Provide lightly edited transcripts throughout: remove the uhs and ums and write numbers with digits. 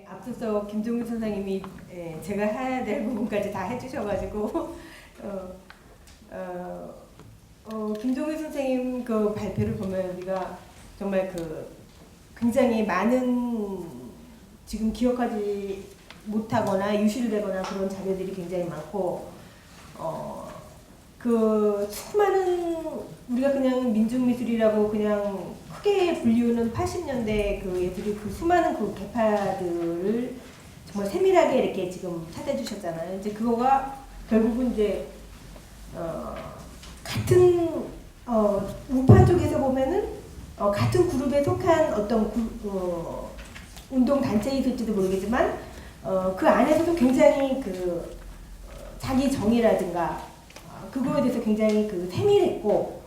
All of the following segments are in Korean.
앞서서 김종훈 선생님이 제가 해야 될 부분까지 다 해주셔가지고 김종훈 선생님 그 발표를 보면 우리가 정말 그 굉장히 많은 지금 기억하지 못하거나 유실되거나 그런 자료들이 굉장히 많고 그 수많은 우리가 그냥 민중미술이라고 그냥 크게 불리우는 80년대 그 예술이 그 수많은 그 계파들을 정말 세밀하게 이렇게 지금 찾아주셨잖아요. 이제 그거가 결국은 이제 같은 우파 쪽에서 보면은 같은 그룹에 속한 어떤 운동 단체에 있을지도 모르겠지만 그 안에서도 굉장히 그 자기 정의라든가 그거에 대해서 굉장히 그 세밀했고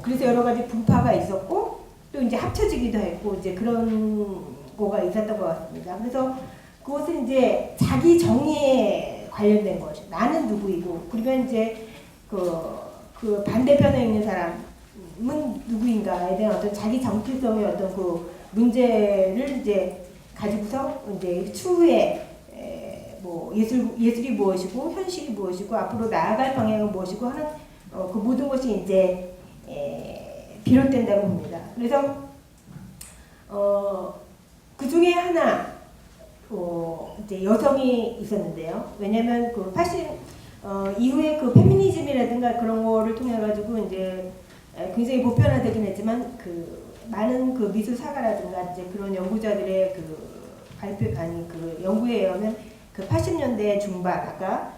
그래서 여러 가지 분파가 있었고 또 이제 합쳐지기도 했고 이제 그런 거가 있었던 것 같습니다. 그래서 그것은 이제 자기 정의에 관련된 것이 나는 누구이고 그리고 이제 그 반대편에 있는 사람은 누구인가에 대한 어떤 자기 정체성의 어떤 그 문제를 이제 가지고서 이제 추후에 뭐 예술이 무엇이고 현실이 무엇이고 앞으로 나아갈 방향은 무엇이고 하는 그 모든 것이 이제 비롯된다고 봅니다. 그래서 그 중에 하나 이제 여성이 있었는데요. 왜냐하면 그 80 이후에 그 페미니즘이라든가 그런 거를 통해 가지고 이제 굉장히 보편화되긴 했지만 그 많은 그 미술 사가라든가 이제 그런 연구자들의 그 그 연구에 의하면 그 80년대 중반 아까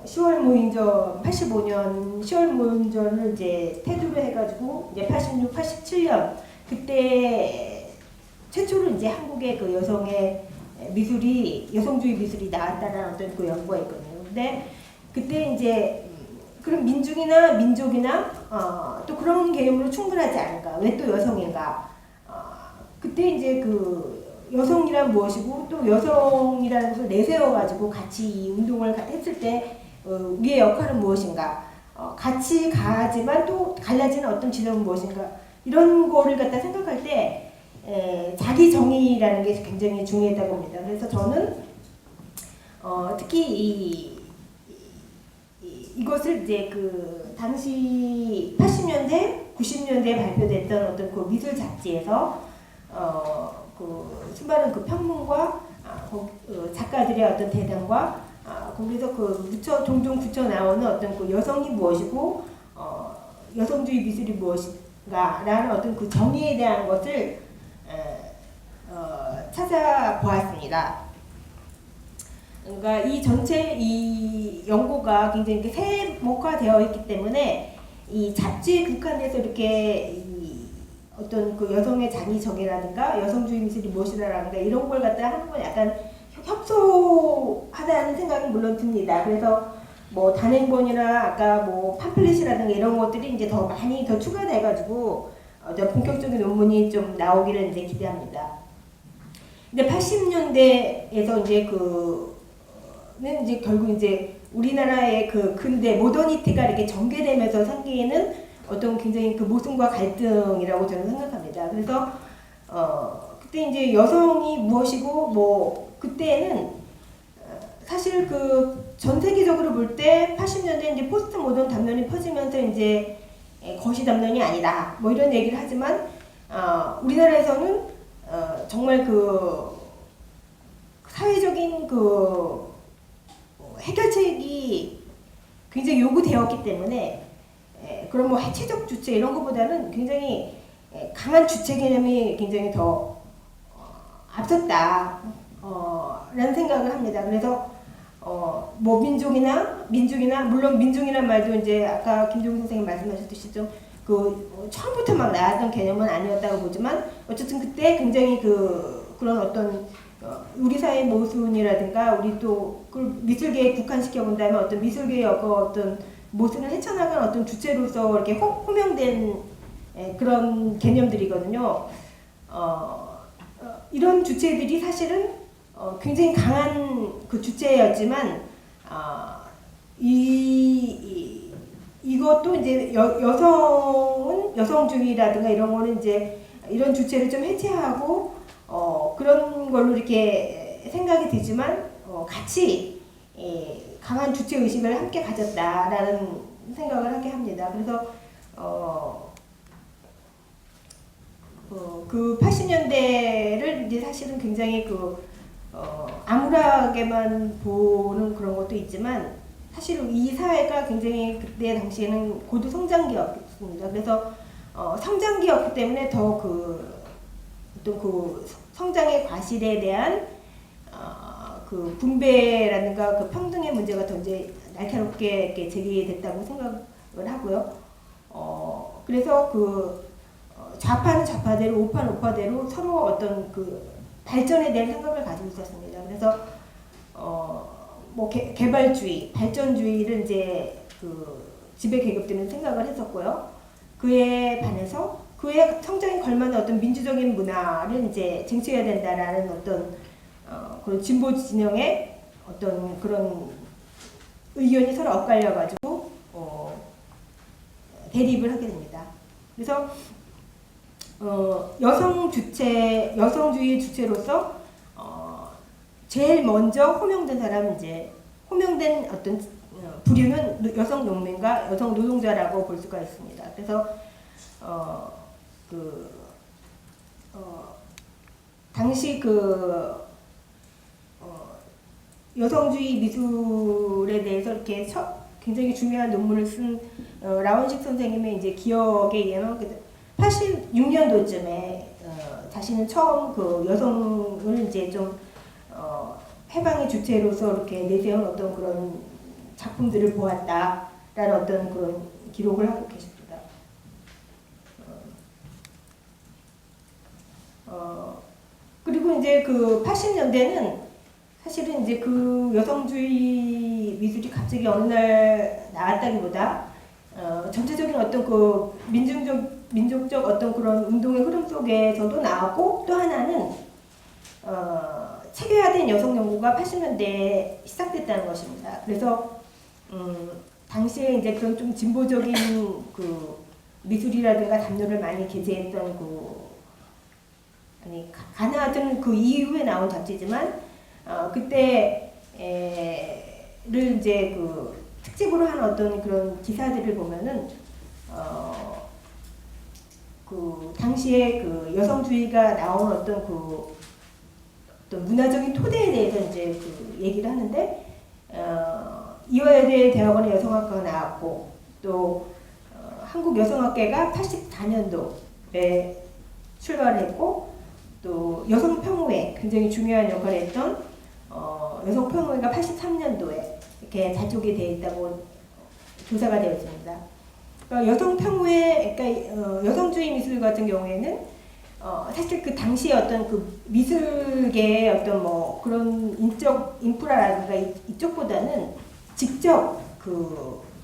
10월 모인전 85년 10월 모인전을 이제 테두로 해가지고 이제 86, 87년 그때 최초로 이제 한국의 그 여성의 미술이 여성주의 미술이 나왔다는 어떤 그 연구가 있거든요. 근데 그때 이제 그런 민중이나 민족이나 또 그런 개념으로 충분하지 않을까? 왜 또 여성인가? 그때 이제 그 여성이란 무엇이고 또 여성이라는 것을 내세워가지고 같이 이 운동을 했을 때 우리의 역할은 무엇인가 같이 가지만 또 갈라지는 어떤 지점은 무엇인가 이런 거를 갖다 생각할 때 자기 정의라는 게 굉장히 중요했다고 봅니다. 그래서 저는 특히 이것을 이제 그 당시 80년대, 90년대에 발표됐던 어떤 그 미술 잡지에서 그 수많은 그 평론과 작가들의 어떤 대담과 거기서 그 종종 붙여 나오는 어떤 그 여성이 무엇이고 여성주의 미술이 무엇인가라는 어떤 그 정의에 대한 것을 찾아보았습니다. 그러니까 이 전체 이 연구가 굉장히 세목화되어 있기 때문에 이 잡지에 국한돼서 이렇게 어떤 그 여성의 자기 정의라든가 여성주의 미술이 무엇이다라든가 이런 걸 갖다 하는 건 약간 협소하다는 생각이 물론 듭니다. 그래서 뭐 단행본이나 아까 뭐 팜플렛이라든가 이런 것들이 이제 더 많이 더 추가돼가지고 본격적인 논문이 좀 나오기를 이제 기대합니다. 근데 80년대에서 이제 그는 이제 결국 이제 우리나라의 그 근대 모더니티가 이렇게 전개되면서 생기는 어떤 굉장히 그 모순과 갈등이라고 저는 생각합니다. 그래서 그때 이제 여성이 무엇이고 뭐 그때는 사실 그 전 세계적으로 볼 때 80년대 이제 포스트 모던 담론이 퍼지면서 이제 거시 담론이 아니다 뭐 이런 얘기를 하지만 우리나라에서는 정말 그 사회적인 그 해결책이 굉장히 요구되었기 때문에 그런 뭐 해체적 주체 이런 것보다는 굉장히 강한 주체 개념이 굉장히 더 앞섰다 라는 생각을 합니다. 그래서 뭐 민족이나 물론 민족이란 말도 이제 아까 김종훈 선생님 말씀하셨듯이 좀 그 처음부터 막 나왔던 개념은 아니었다고 보지만 어쨌든 그때 굉장히 그런 어떤 우리 사회 모순이라든가 우리 또 그 미술계에 국한시켜 본다면 어떤 미술계의 어떤 모순을 헤쳐나간 어떤 주체로서 이렇게 호명된 그런 개념들이거든요. 이런 주체들이 사실은 굉장히 강한 그 주체였지만 이것도 이제 여성주의라든가 이런 거는 이제 이런 주체를 좀 해체하고 그런 걸로 이렇게 생각이 들지만 같이 강한 주체 의식을 함께 가졌다라는 생각을 하게 합니다. 그래서 그 80년대를 이제 사실은 굉장히 암울하게만 보는 그런 것도 있지만 사실 이 사회가 굉장히 그때 당시에는 고도 성장기였습니다. 그래서 성장기였기 때문에 더 어떤 성장의 과실에 대한 그 분배라든가 그 평등의 문제가 더 이제 날카롭게 이렇게 제기됐다고 생각을 하고요. 그래서 좌파는 좌파대로 우파는 우파대로 서로 어떤 발전에 대한 생각을 가지고 있었습니다. 그래서 뭐 개발주의, 발전주의를 이제 지배 계급들은 생각을 했었고요. 그에 반해서 그의 성장에 걸맞는 어떤 민주적인 문화를 이제 쟁취해야 된다라는 어떤 그런 진보 진영의 어떤 그런 의견이 서로 엇갈려가지고 대립을 하게 됩니다. 그래서 여성주의 주체로서 제일 먼저 호명된 사람은 이제 호명된 어떤 부류는 여성 농민과 여성 노동자라고 볼 수가 있습니다. 그래서 당시 여성주의 미술에 대해서 이렇게 굉장히 중요한 논문을 쓴 라원식 선생님의 이제 기억에 의하면 86년도쯤에 자신은 처음 여성을 이제 좀 해방의 주체로서 이렇게 내세운 어떤 그런 작품들을 보았다라는 어떤 그런 기록을 하고 계십니다. 그리고 이제 80년대는 사실은 이제 여성주의 미술이 갑자기 어느 날 나왔다기보다 전체적인 어떤 민족적 어떤 그런 운동의 흐름 속에서도 나왔고, 또 하나는 체계화된 여성 연구가 80년대에 시작됐다는 것입니다. 그래서 당시에 이제 그런 좀 진보적인 미술이라든가 담론을 많이 게재했던 가나든 그 이후에 나온 잡지지만 그때를 이제 특집으로 한 어떤 그런 기사들을 보면은 당시에 여성주의가 나온 어떤 어떤 문화적인 토대에 대해서 이제 얘기를 하는데 이화여대 대학원의 여성학과가 나왔고, 또 한국 여성학회가 84년도에 출발을 했고, 또 여성평호회 굉장히 중요한 역할을 했던 여성평호회가 83년도에 이렇게 자족이 되어 있다고 조사가 되어 있습니다. 여성평호회, 그러니까 여성주의 미술 같은 경우에는 사실 그 당시에 어떤 미술계의 어떤 뭐 그런 인프라라든가 이쪽보다는 직접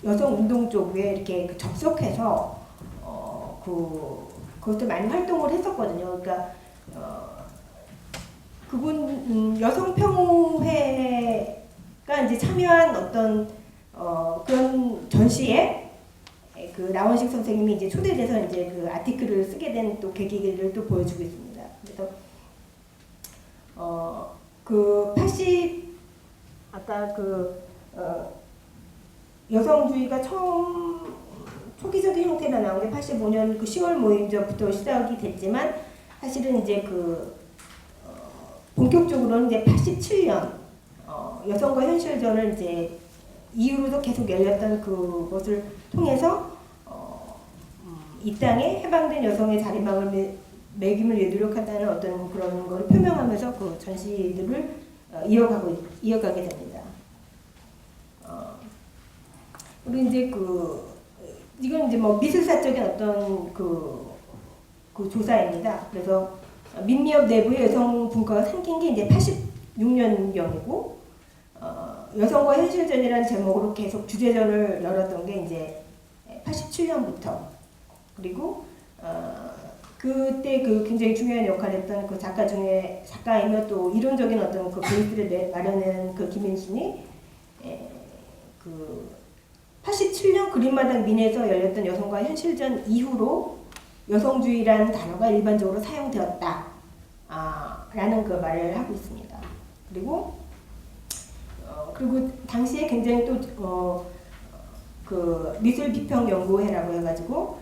여성 운동 쪽에 이렇게 접속해서 그것도 많이 활동을 했었거든요. 그러니까 여성평호회가 이제 참여한 어떤 그런 전시에 라원식 선생님이 이제 초대돼서 이제 아티클을 쓰게 된 또 계기를 또 보여주고 있습니다. 그래서 아까 여성주의가 처음 초기적인 형태가 나온 게 85년 10월 모임전부터 시작이 됐지만, 사실은 이제 본격적으로는 이제 87년 여성과 현실전을 이제 이후로도 계속 열렸던 그것을 통해서 이 땅에 해방된 여성의 자리막을 매김을 위해 노력한다는 어떤 그런 걸 표명하면서 전시들을 이어가게 됩니다. 우리 이제 이건 이제 뭐 미술사적인 어떤 조사입니다. 그래서 민미업 내부의 여성 분과가 생긴 게 이제 86년경이고, 여성과 현실전이라는 제목으로 계속 주제전을 열었던 게 이제 87년부터, 그리고 그때 굉장히 중요한 역할을 했던 작가이며 또 이론적인 어떤 베이스를 마련한 김인순이 87년 그린마당 민에서 열렸던 여성과 현실전 이후로 여성주의라는 단어가 일반적으로 사용되었다. 라는 그 말을 하고 있습니다. 그리고 당시에 굉장히 또 그 미술 비평 연구회라고 해가지고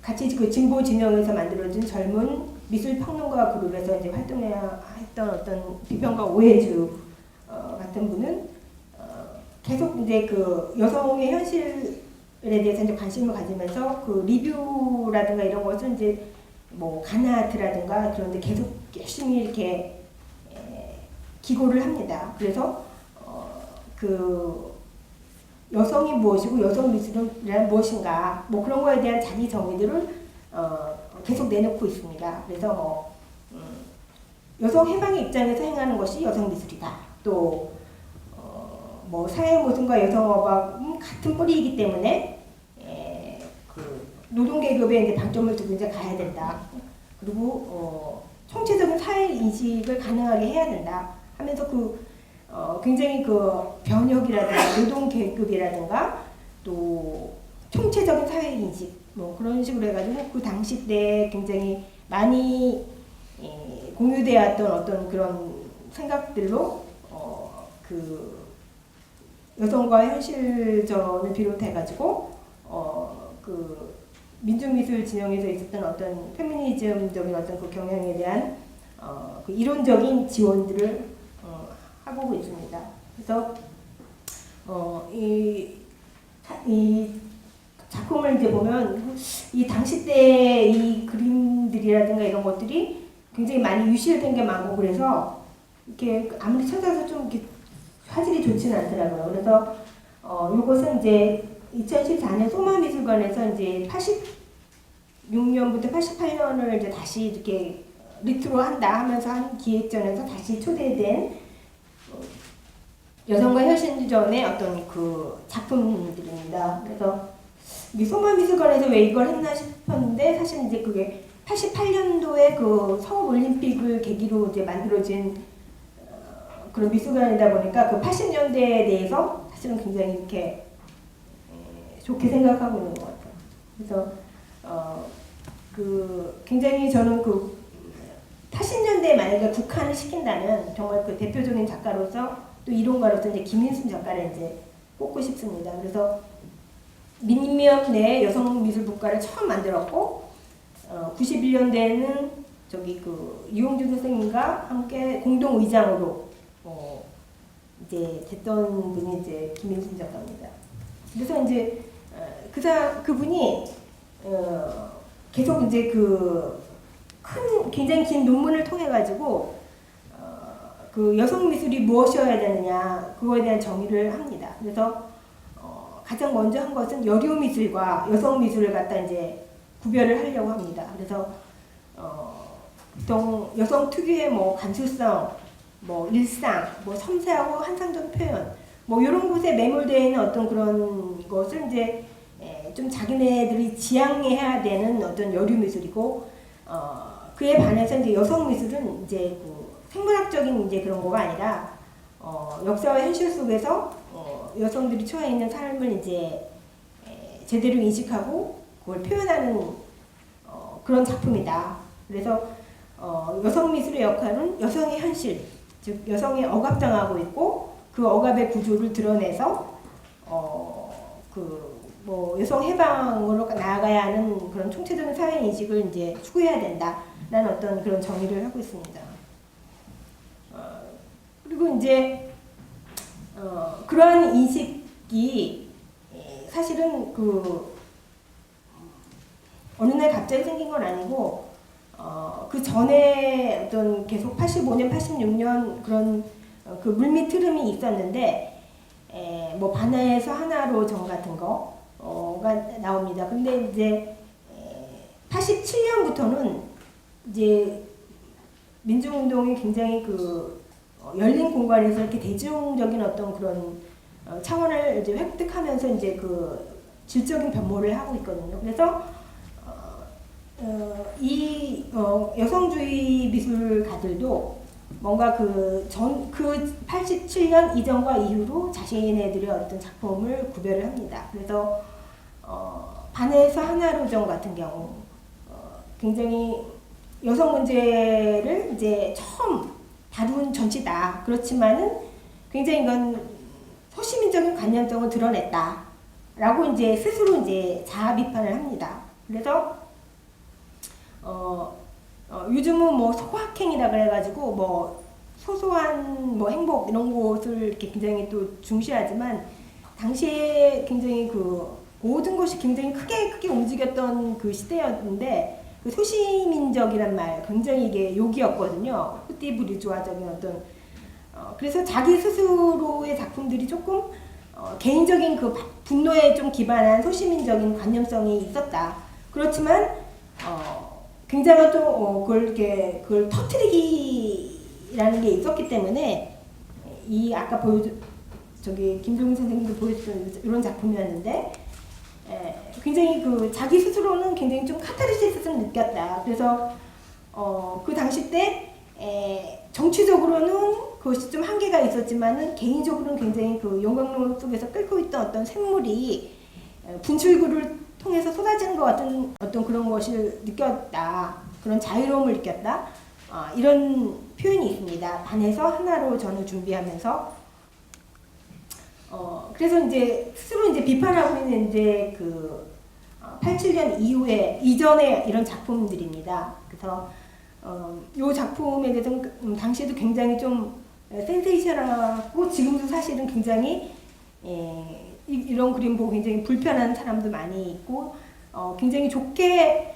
같이 그 진보 진영에서 만들어진 젊은 미술 평론가 그룹에서 이제 활동했던 어떤 비평가 오해주 같은 분은 계속 이제 그 여성의 현실에 대해서 이제 관심을 가지면서 그 리뷰라든가 이런 것을 이제 뭐 가나아트라든가 그런 데 계속 열심히 이렇게 기고를 합니다. 그래서 그 여성이 무엇이고 여성 미술은 무엇인가 뭐 그런 거에 대한 자기 정의들을 계속 내놓고 있습니다. 그래서 여성 해방의 입장에서 행하는 것이 여성 미술이다. 또 뭐 사회 모순과 여성 억압은 같은 뿌리이기 때문에 그 노동 계급에 이제 방점을 두고 이제 가야 된다. 그리고 총체적인 사회 인식을 가능하게 해야 된다. 하면서 굉장히 그 변혁이라든가 노동 계급이라든가 또 총체적인 사회 인식 뭐 그런 식으로 해가지고 그 당시 때 굉장히 많이 공유되었던 어떤 그런 생각들로 그 여성과 현실전을 비롯해가지고 그 민중미술 진영에서 있었던 어떤 페미니즘적인 어떤 그 경향에 대한 그 이론적인 지원들을 하고 있습니다. 그래서 이 작품을 이제 보면 이 당시 때 이 그림들이라든가 이런 것들이 굉장히 많이 유실된 게 많고 그래서 이렇게 아무리 찾아서 좀 이렇게 화질이 좋지는 않더라고요. 그래서 이것은 이제 2014년 소마미술관에서 이제 86년부터 88년을 이제 다시 이렇게 리트로 한다 하면서 한 기획전에서 다시 초대된 여성과 현실전의 어떤 그 작품들입니다. 그래서 이 소마미술관에서 왜 이걸 했나 싶었는데 사실 이제 그게 88년도에 그 서울 올림픽을 계기로 이제 만들어진 그런 미술관이다 보니까 그 80년대에 대해서 사실은 굉장히 이렇게 좋게 생각하고 있는 것 같아요. 그래서 그 굉장히 저는 그 80년대에 만약에 국한을 시킨다면 정말 그 대표적인 작가로서 또 이론가로서 이제 김인순 작가를 이제 꼽고 싶습니다. 그래서 민미업 내 여성미술국가를 처음 만들었고 91년대에는 저기 그 이용준 선생님과 함께 공동 의장으로 이제 됐던 분이 이제 김인순 작가입니다. 그래서 이제 그분이 계속 이제 굉장히 긴 논문을 통해 가지고 그 여성 미술이 무엇이어야 되느냐 그거에 대한 정의를 합니다. 그래서 가장 먼저 한 것은 여류 미술과 여성 미술을 갖다 이제 구별을 하려고 합니다. 그래서 보통 여성 특유의 뭐 감수성, 뭐 일상, 뭐 섬세하고 환상적 표현, 뭐 이런 곳에 매몰되어 있는 어떤 그런 것을 이제 좀 자기네들이 지향해야 되는 어떤 여류 미술이고, 그에 반해서 이제 여성 미술은 이제 그 생물학적인 이제 그런 거가 아니라 역사와 현실 속에서 여성들이 처해 있는 삶을 이제 제대로 인식하고 그걸 표현하는 그런 작품이다. 그래서 여성 미술의 역할은 여성의 현실, 즉 여성이 억압당하고 있고 그 억압의 구조를 드러내서 뭐 여성 해방으로 나아가야 하는 그런 총체적인 사회 인식을 이제 추구해야 된다라는 어떤 그런 정의를 하고 있습니다. 그리고 이제 그러한 인식이 사실은 어느 날 갑자기 생긴 건 아니고 그 전에 어떤 계속 85년, 86년 그런 그 물밑 흐름이 있었는데 뭐 바나에서 하나로 정 같은 거가 나옵니다. 근데 이제 87년부터는 이제 민주운동이 굉장히 열린 공간에서 이렇게 대중적인 어떤 그런 차원을 이제 획득하면서 이제 질적인 변모를 하고 있거든요. 그래서 이 여성주의 미술가들도 뭔가 87년 이전과 이후로 자신네들의 어떤 작품을 구별을 합니다. 그래서 반에서 하나로 정 같은 경우 굉장히 여성 문제를 이제 처음 다룬 전시다. 그렇지만은 굉장히 이건 소시민적인 관념성을 드러냈다라고 이제 스스로 이제 자아 비판을 합니다. 그래서 요즘은 뭐 소확행이라 그래가지고 뭐 소소한 뭐 행복 이런 것을 이렇게 굉장히 또 중시하지만 당시에 굉장히 그 모든 것이 굉장히 크게 움직였던 그 시대였는데 그 소시민적이란 말 굉장히 이게 욕이었거든요. 후띠부르주아적인 어떤 그래서 자기 스스로의 작품들이 조금 개인적인 그 분노에 좀 기반한 소시민적인 관념성이 있었다. 그렇지만 굉장히 또 그걸 터뜨리기라는 게 있었기 때문에 이 아까 저기 김동인 선생님도 보여줬던 이런 작품이었는데 굉장히 그 자기 스스로는 굉장히 좀 카타르시스를 느꼈다. 그래서 그 당시 때 정치적으로는 그것이 좀 한계가 있었지만은 개인적으로는 굉장히 그 영광로 속에서 끓고 있던 어떤 샘물이 분출구를 통해서 쏟아지는 것 같은 어떤 그런 것을 느꼈다. 그런 자유로움을 느꼈다. 이런 표현이 있습니다. 반에서 하나로 저는 준비하면서 그래서 이제 스스로 이제 비판하고 있는 이제 그 87년 이전의 이런 작품들입니다. 그래서 이 작품에 대해서는 당시에도 굉장히 좀 센세이션하고 지금도 사실은 굉장히 이런 그림 보고 굉장히 불편한 사람도 많이 있고 굉장히 좋게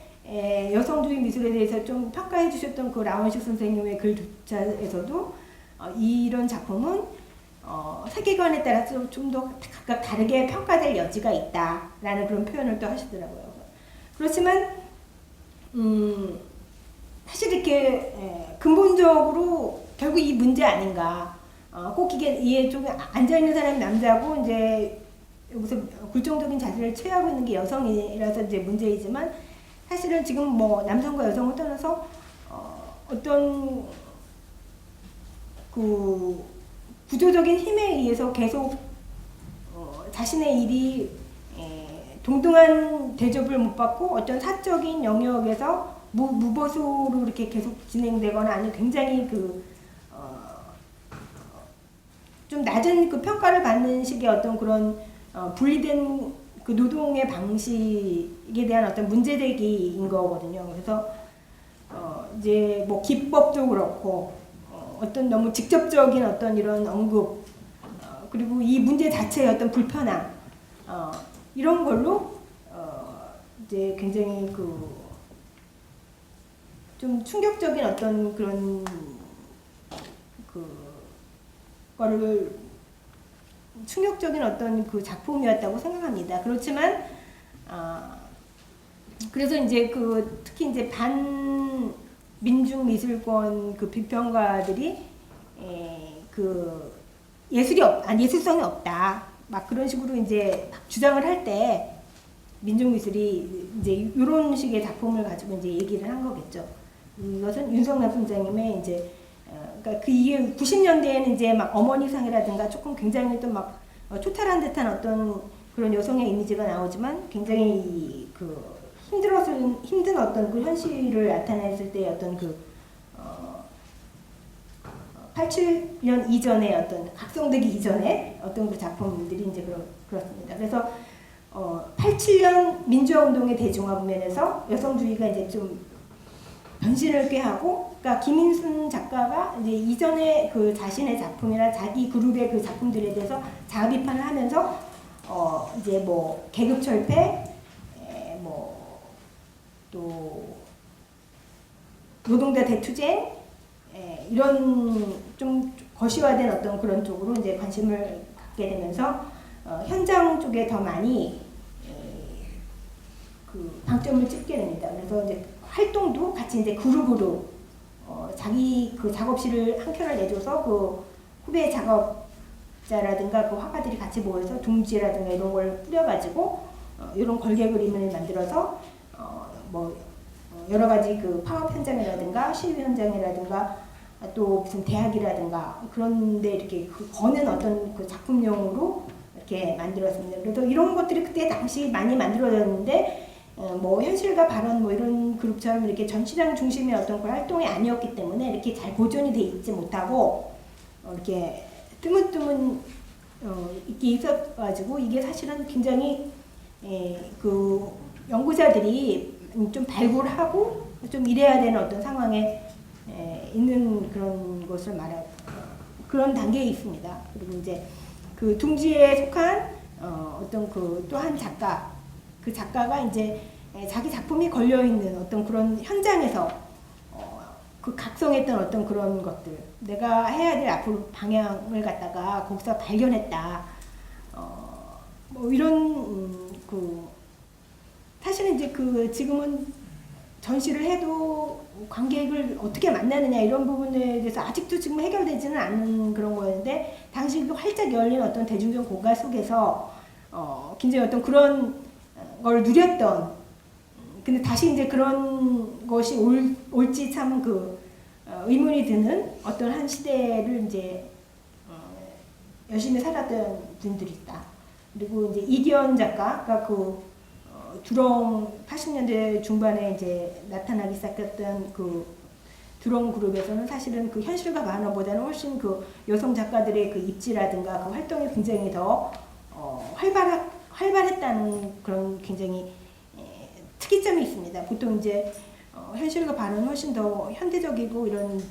여성주의 미술에 대해서 좀 평가해 주셨던 그 라원식 선생님의 글조차에서도 이런 작품은 세계관에 따라서 좀 더 각각 다르게 평가될 여지가 있다라는 그런 표현을 또 하시더라고요. 그렇지만 사실 이렇게 근본적으로 결국 이 문제 아닌가. 꼭 이게 좀 앉아 있는 사람이 남자고 이제 여기서 굴종적인 자세를 취하고 있는 게 여성이라서 이제 문제이지만 사실은 지금 뭐 남성과 여성을 떠나서 어떤 그 구조적인 힘에 의해서 계속 자신의 일이 동등한 대접을 못 받고 어떤 사적인 영역에서 무보수로 이렇게 계속 진행되거나 아니면 굉장히 좀 낮은 그 평가를 받는 식의 어떤 그런 분리된 그 노동의 방식에 대한 어떤 문제제기인 거거든요. 그래서 이제 뭐 기법도 그렇고 어떤 너무 직접적인 어떤 이런 언급 그리고 이 문제 자체의 어떤 불편함 이런 걸로 이제 굉장히 좀 충격적인 어떤 그런 거를 충격적인 어떤 그 작품이었다고 생각합니다. 그렇지만 그래서 이제 특히 이제 반민중 미술권 그 비평가들이 예술성이 없다. 막 그런 식으로 이제 주장을 할 때 민중 미술이 이제 이런 식의 작품을 가지고 이제 얘기를 한 거겠죠. 이것은 윤석남 선생님의 이제 그러니까 이게 90년대에는 이제 막 어머니상이라든가 조금 굉장히 또 막 초탈한 듯한 어떤 그런 여성의 이미지가 나오지만 굉장히 힘든 어떤 그 현실을 나타냈을 때 어떤 87년 이전의 어떤 각성되기 이전의 어떤 그 작품들이 이제 그렇습니다. 그래서 87년 민주화 운동의 대중화 국면에서 여성주의가 이제 좀 변신을 꾀하고, 그러니까 김인순 작가가 이제 이전에 그 자신의 작품이나 자기 그룹의 그 작품들에 대해서 자아 비판을 하면서 이제 뭐 계급 철폐, 또 노동자 대투쟁 이런 좀 거시화된 어떤 그런 쪽으로 이제 관심을 갖게 되면서 현장 쪽에 더 많이 방점을 찍게 됩니다. 그래서 이제 활동도 같이 이제 그룹으로 자기 그 작업실을 한 켠을 내줘서 그 후배 작업자라든가 그 화가들이 같이 모여서 둥지라든가 이런 걸 뿌려가지고 이런 걸개 그림을 만들어서 여러 가지 그 파업 현장이라든가 시위 현장이라든가 또 무슨 대학이라든가 그런데 이렇게 거는 어떤 그 작품용으로 이렇게 만들었습니다. 그래서 이런 것들이 그때 당시 많이 만들어졌는데 뭐 현실과 발언 뭐 이런 그룹처럼 이렇게 전시장 중심의 어떤 그런 활동이 아니었기 때문에 이렇게 잘 보존이 돼 있지 못하고 이렇게 뜨문뜨문 있게 있어가지고 이게 사실은 굉장히 그 연구자들이 좀 발굴하고 좀 이래야 되는 어떤 상황에 있는 그런 것을 말하고 그런 단계에 있습니다. 그리고 이제 그 둥지에 속한 어떤 그 또 한 작가, 그 작가가 이제 자기 작품이 걸려 있는 어떤 그런 현장에서 그 각성했던 어떤 그런 것들, 내가 해야 될 앞으로 방향을 갖다가 거기서 발견했다. 뭐 이런 그 사실은 이제 그 지금은 전시를 해도 관객을 어떻게 만나느냐 이런 부분에 대해서 아직도 지금 해결되지는 않는 그런 거였는데 당시 그 활짝 열린 어떤 대중적 공간 속에서 굉장히 어떤 그런 걸 누렸던 근데 다시 이제 그런 것이 올지 참 그 의문이 드는 어떤 한 시대를 이제 열심히 살았던 분들이 있다. 그리고 이제 이기현 작가가 그 두렁 80년대 중반에 이제 나타나기 시작했던 그 두렁 그룹에서는 사실은 그 현실과 만화보다는 훨씬 그 여성 작가들의 그 입지라든가 그 활동이 굉장히 더 활발했다는 그런 굉장히 특이점이 있습니다. 보통 이제 현실과 반은 훨씬 더 현대적이고 이런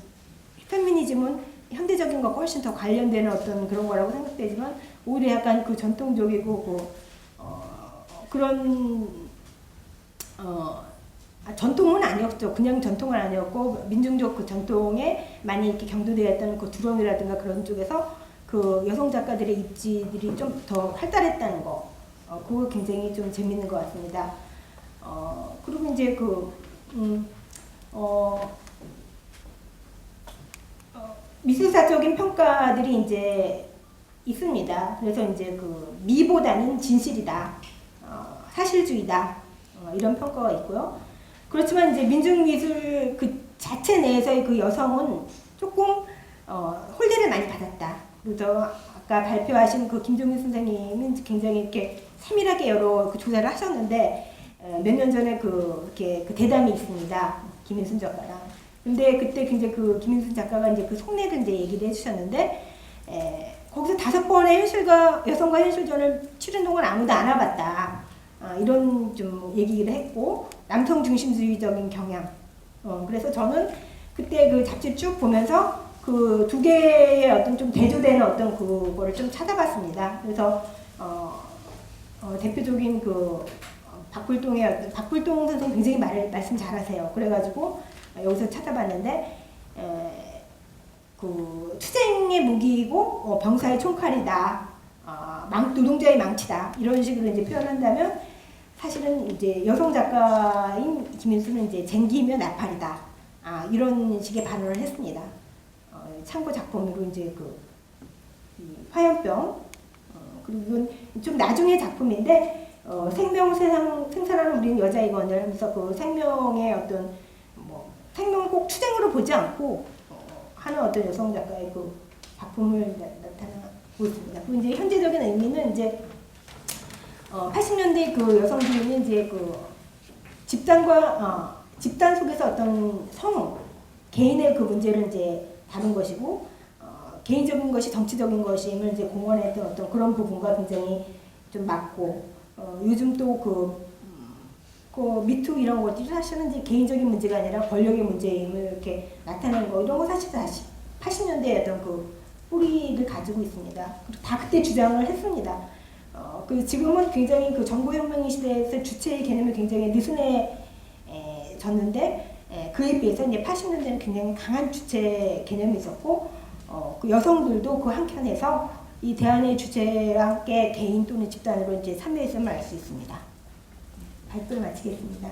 페미니즘은 현대적인 것과 훨씬 더 관련되는 어떤 그런 거라고 생각되지만 오히려 약간 그 전통적이고 그런 전통은 아니었죠. 그냥 전통은 아니었고 민중적 그 전통에 많이 이렇게 경도되었던 그 두렁이라든가 그런 쪽에서 그 여성 작가들의 입지들이 좀 더 활달했다는 거, 그거 굉장히 좀 재밌는 것 같습니다. 그리고 이제 미술사적인 평가들이 이제 있습니다. 그래서 이제 그 미보다는 진실이다, 사실주의다, 이런 평가가 있고요. 그렇지만 이제 민중미술 그 자체 내에서의 그 여성은 조금 홀대를 많이 받았다. 그래서 아까 발표하신 그 김종민 선생님은 굉장히 이렇게 세밀하게 여러 그 조사를 하셨는데 몇 년 전에 이렇게 그 대담이 있습니다. 김인순 작가랑. 근데 그때 굉장히 그 김인순 작가가 이제 그 속내를 이제 얘기를 해주셨는데 거기서 5번의 현실과 여성과 현실전을 치른 동안 아무도 안 와봤다. 이런 좀 얘기를 했고 남성 중심주의적인 경향. 그래서 저는 그때 그 잡지 쭉 보면서 그 두 개의 어떤 좀 대조되는 어떤 그거를 좀 찾아봤습니다. 그래서 대표적인 그 박불동 선생님 굉장히 말씀 잘하세요. 그래가지고 여기서 찾아봤는데 그 투쟁의 무기이고 병사의 총칼이다, 노동자의 망치다 이런 식으로 이제 표현한다면 사실은 이제 여성 작가인 김인수는 이제 쟁기이며 나팔이다, 이런 식의 반응을 했습니다. 참고 작품으로 이제 그 화염병, 그리고 이건 좀 나중에 작품인데 생명 생산하는 우리는 여자이건을 하면서 그 생명의 어떤 생명을 꼭 투쟁으로 보지 않고 하는 어떤 여성 작가의 그 작품을 나타나고 있습니다. 그리고 이제 현재적인 의미는 이제 80년대 그 여성들이 이제 그 집단 속에서 어떤 개인의 그 문제를 이제 다룬 것이고 개인적인 것이 정치적인 것임을 이제 공언했던 어떤 그런 부분과 굉장히 좀 맞고 요즘 또 그 미투 이런 것들이 사실은 이제 개인적인 문제가 아니라 권력의 문제임을 이렇게 나타내는 거 이런 거 사실 다시 80년대의 어떤 그 뿌리를 가지고 있습니다. 그리고 다 그때 주장을 했습니다. 그 지금은 굉장히 그 정보혁명 시대에서 주체의 개념이 굉장히 느슨해졌는데 그에 비해서 이제 80년대는 굉장히 강한 주체 개념이 있었고 그 여성들도 그 한켠에서 이 대안의 주체와 함께 개인 또는 집단으로 이제 참여했음을 알 수 있습니다. 발표를 마치겠습니다.